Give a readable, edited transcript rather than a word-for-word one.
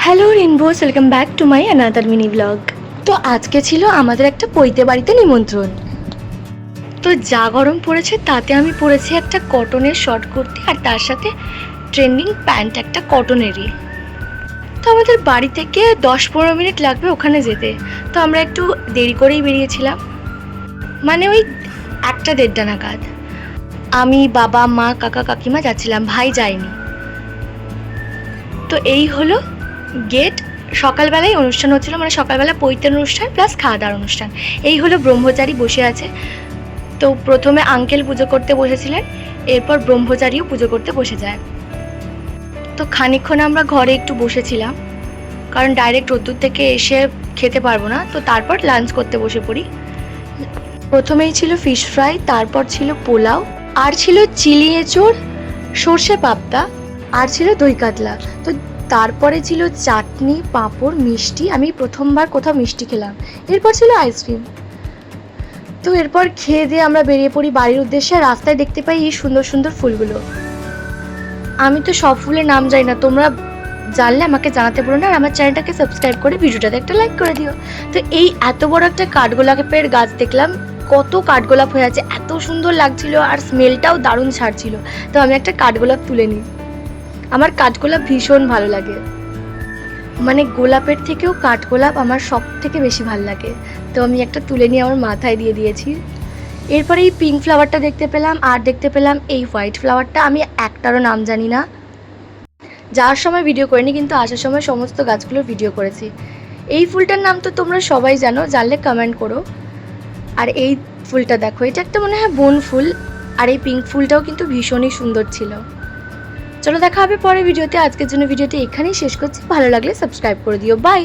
Hello rainbows, welcome back to my another mini blog. তো আজকে ছিল আমাদের একটা পৈতে বাড়িতে নিমন্ত্রণ। তো যা গরম পড়েছে তাতে আমি পরেছি একটা কটনের শর্ট কুর্তি আর তার সাথে ট্রেন্ডিং প্যান্ট একটা কটনেরই। তো আমাদের বাড়ি থেকে 10-15 মিনিট লাগবে ওখানে যেতে। তো আমরা একটু দেরি করেই বেরিয়েছিলাম, মানে ওই 1-1:30 নাগাদ। আমি, বাবা, মা, কাকা, কাকিমা যাচ্ছিলাম, ভাই যায়নি। তো এই হলো গেট। সকালবেলায় অনুষ্ঠান হচ্ছিলো, মানে সকালবেলা পৈতের অনুষ্ঠান প্লাস খাওয়া দাওয়ার অনুষ্ঠান। এই হলো ব্রহ্মচারী বসে আছে। তো প্রথমে আঙ্কেল পুজো করতে বসেছিলেন, এরপর ব্রহ্মচারীও পুজো করতে বসে যায়। তো খানিকক্ষণ আমরা ঘরে একটু বসেছিলাম, কারণ ডাইরেক্ট রোদ্দুর থেকে এসে খেতে পারবো না। তো তারপর লাঞ্চ করতে বসে পড়ি। প্রথমেই ছিল ফিশ ফ্রাই, তারপর ছিল পোলাও, আর ছিল চিলি এঁচোড়, সর্ষে পাবদা, আর ছিল দই কাতলা। তো তারপরে ছিল চাটনি, পাঁপড়, মিষ্টি। আমি প্রথমবার কোথাও মিষ্টি খেলাম। এরপর ছিল আইসক্রিম। তো এরপর খেয়ে দিয়ে আমরা বেরিয়ে পড়ি বাড়ির উদ্দেশ্যে। রাস্তায় দেখতে পাই এই সুন্দর সুন্দর ফুলগুলো। আমি তো সব ফুলের নাম জানি না, তোমরা জানলে আমাকে জানাতে বলো না। আর আমার চ্যানেলটাকে সাবস্ক্রাইব করে ভিডিওটাতে একটা লাইক করে দিও। তো এই এত বড় একটা কাঠগোলাপের গাছ দেখলাম, কত কাঠগোলাপ হয়ে আছে, এত সুন্দর লাগছিল আর স্মেলটাও দারুণ ছাড়ছিল। তো আমি একটা কাঠগোলাপ তুলে নিই। আমার কাঠগোলাপ ভীষণ ভালো লাগে, মানে গোলাপের থেকেও কাঠগোলাপ আমার সব থেকে বেশি ভালো লাগে। তো আমি একটা তুলে নিয়ে আমার মাথায় দিয়ে দিয়েছি। এরপরে এই পিঙ্ক ফ্লাওয়ারটা দেখতে পেলাম, আর দেখতে পেলাম এই হোয়াইট ফ্লাওয়ারটা। আমি একটারও নাম জানি না, যাওয়ার সময় ভিডিও করিনি, কিন্তু আসার সময় সমস্ত গাছগুলোর ভিডিও করেছি। এই ফুলটার নাম তো তোমরা সবাই জানো, জানলে কমেন্ট করো। আর এই ফুলটা দেখো, এটা একটা মনে হয় বন ফুল। আর এই পিঙ্ক ফুলটাও কিন্তু ভীষণই সুন্দর ছিল। চলো দেখা হবে পরের ভিডিওতে। আজকের জন্য ভিডিওটি এখানেই শেষ করছি। ভালো লাগলে সাবস্ক্রাইব করে দিও। বাই।